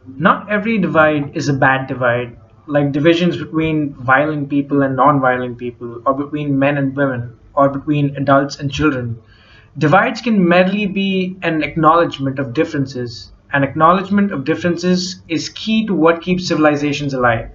Not every divide is a bad divide, like divisions between violent people and non-violent people, or between men and women, or between adults and children. Divides can merely be an acknowledgement of differences. An acknowledgement of differences is key to what keeps civilizations alive.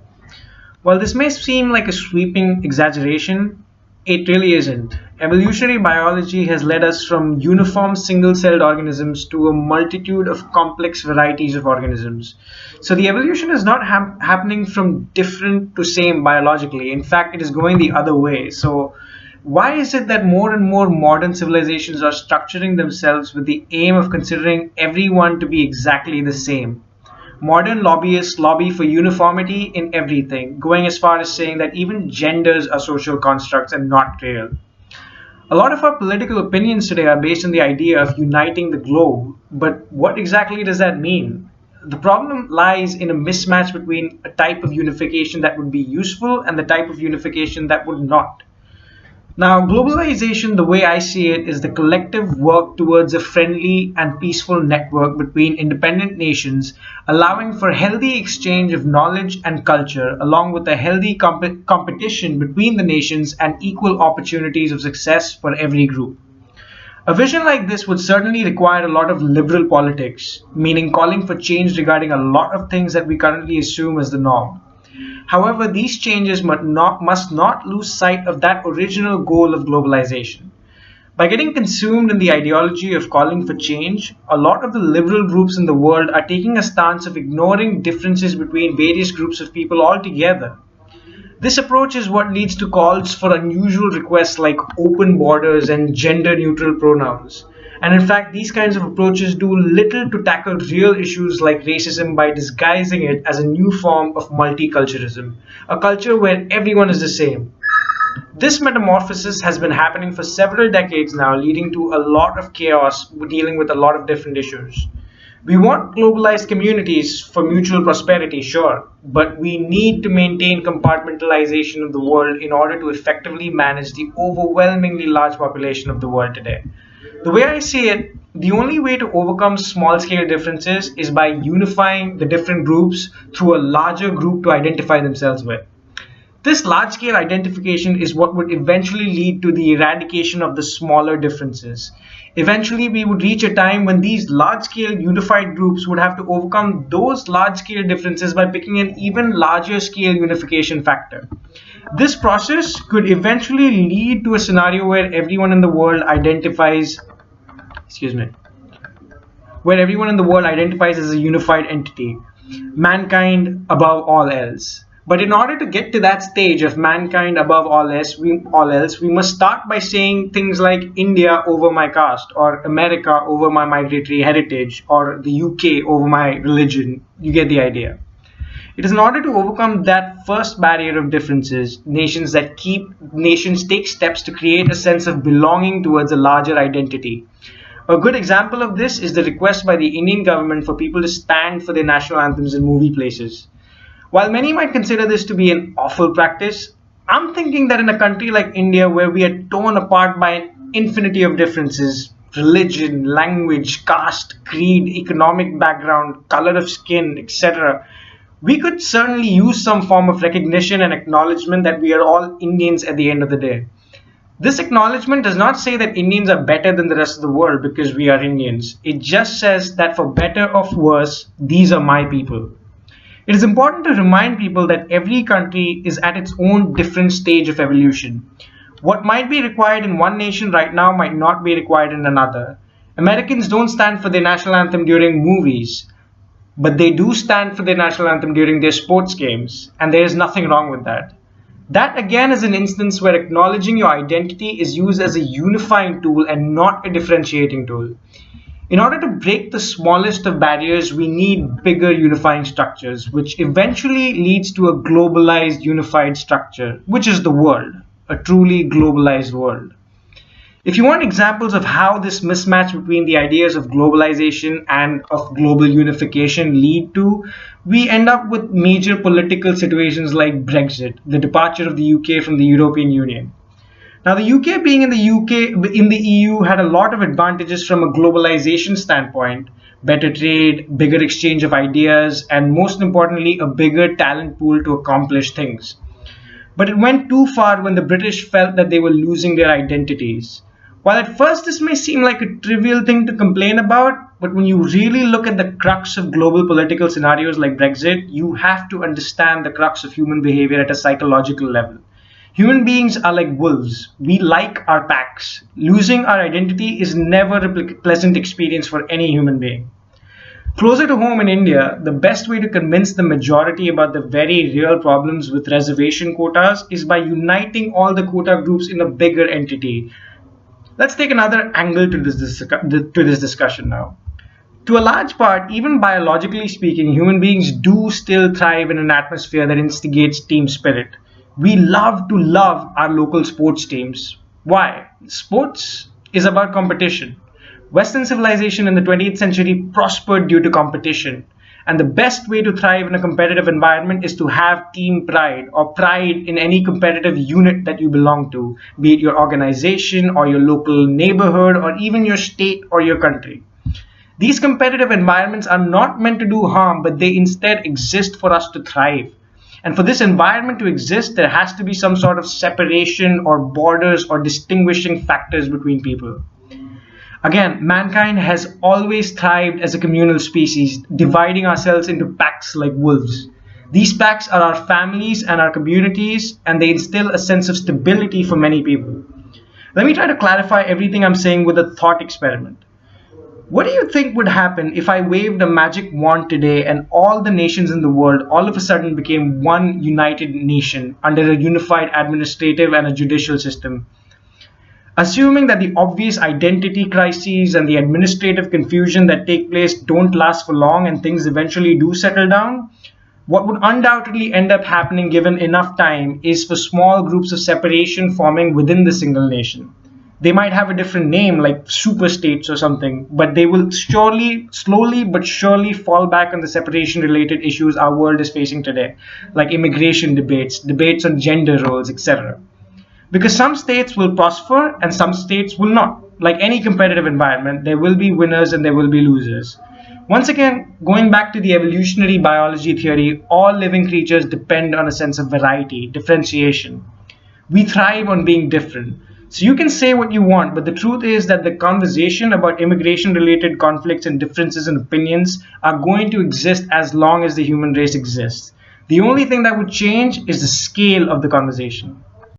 While this may seem like a sweeping exaggeration, it really isn't. Evolutionary biology has led us from uniform single celled organisms to a multitude of complex varieties of organisms. So the evolution is not happening from different to same biologically. In fact, it is going the other way. So why is it that more and more modern civilizations are structuring themselves with the aim of considering everyone to be exactly the same? Modern lobbyists lobby for uniformity in everything, going as far as saying that even genders are social constructs and not real. A lot of our political opinions today are based on the idea of uniting the globe, but what exactly does that mean? The problem lies in a mismatch between a type of unification that would be useful and the type of unification that would not. Now, globalization, the way I see it, is the collective work towards a friendly and peaceful network between independent nations, allowing for healthy exchange of knowledge and culture, along with a healthy competition between the nations and equal opportunities of success for every group. A vision like this would certainly require a lot of liberal politics, meaning calling for change regarding a lot of things that we currently assume as the norm. However, these changes must not lose sight of that original goal of globalization. By getting consumed in the ideology of calling for change, a lot of the liberal groups in the world are taking a stance of ignoring differences between various groups of people altogether. This approach is what leads to calls for unusual requests like open borders and gender neutral pronouns. And in fact, these kinds of approaches do little to tackle real issues like racism by disguising it as a new form of multiculturalism, a culture where everyone is the same. This metamorphosis has been happening for several decades now, leading to a lot of chaos dealing with a lot of different issues. We want globalized communities for mutual prosperity, sure, but we need to maintain compartmentalization of the world in order to effectively manage the overwhelmingly large population of the world today. The way I see it, the only way to overcome small scale differences is by unifying the different groups through a larger group to identify themselves with. This large scale identification is what would eventually lead to the eradication of the smaller differences. Eventually, we would reach a time when these large scale unified groups would have to overcome those large scale differences by picking an even larger scale unification factor. This process could eventually lead to a scenario where everyone in the world identifies, excuse me, where everyone in the world identifies as a unified entity, mankind above all else. But in order to get to that stage of mankind above all else, we must start by saying things like India over my caste, or America over my migratory heritage, or the UK over my religion. You get the idea. It is in order to overcome that first barrier of differences, nations take steps to create a sense of belonging towards a larger identity. A good example of this is the request by the Indian government for people to stand for their national anthems in movie places. While many might consider this to be an awful practice, I'm thinking that in a country like India, where we are torn apart by an infinity of differences, religion, language, caste, creed, economic background, color of skin, etc., we could certainly use some form of recognition and acknowledgement that we are all Indians at the end of the day. This acknowledgement does not say that Indians are better than the rest of the world because we are Indians. It just says that for better or worse, these are my people. It is important to remind people that every country is at its own different stage of evolution. What might be required in one nation right now might not be required in another. Americans don't stand for their national anthem during movies, but they do stand for their national anthem during their sports games, and there is nothing wrong with that. That again is an instance where acknowledging your identity is used as a unifying tool and not a differentiating tool. In order to break the smallest of barriers, we need bigger unifying structures, which eventually leads to a globalized unified structure, which is the world, a truly globalized world. If you want examples of how this mismatch between the ideas of globalization and of global unification lead to, we end up with major political situations like Brexit, the departure of the UK from the European Union. Now, the UK being in the EU had a lot of advantages from a globalization standpoint, better trade, bigger exchange of ideas, and most importantly, a bigger talent pool to accomplish things. But it went too far when the British felt that they were losing their identities. While at first this may seem like a trivial thing to complain about, but when you really look at the crux of global political scenarios like Brexit, you have to understand the crux of human behavior at a psychological level. Human beings are like wolves. We like our packs. Losing our identity is never a pleasant experience for any human being. Closer to home in India, the best way to convince the majority about the very real problems with reservation quotas is by uniting all the quota groups in a bigger entity. Let's take another angle to this discussion now. To a large part, even biologically speaking, human beings do still thrive in an atmosphere that instigates team spirit. We love our local sports teams. Why? Sports is about competition. Western civilization in the 20th century prospered due to competition. And the best way to thrive in a competitive environment is to have team pride or pride in any competitive unit that you belong to, be it your organization or your local neighborhood or even your state or your country. These competitive environments are not meant to do harm, but they instead exist for us to thrive. And for this environment to exist, there has to be some sort of separation or borders or distinguishing factors between people. Again, mankind has always thrived as a communal species, dividing ourselves into packs like wolves. These packs are our families and our communities, and they instill a sense of stability for many people. Let me try to clarify everything I'm saying with a thought experiment. What do you think would happen if I waved a magic wand today and all the nations in the world all of a sudden became one united nation under a unified administrative and a judicial system? Assuming that the obvious identity crises and the administrative confusion that take place don't last for long and things eventually do settle down, what would undoubtedly end up happening given enough time is for small groups of separation forming within the single nation. They might have a different name like super states or something, but they will slowly but surely fall back on the separation related issues our world is facing today, like immigration debates, debates on gender roles, etc. Because some states will prosper and some states will not. Like any competitive environment, there will be winners and there will be losers. Once again, going back to the evolutionary biology theory, all living creatures depend on a sense of variety, differentiation. We thrive on being different. So you can say what you want, but the truth is that the conversation about immigration-related conflicts and differences in opinions are going to exist as long as the human race exists. The only thing that would change is the scale of the conversation.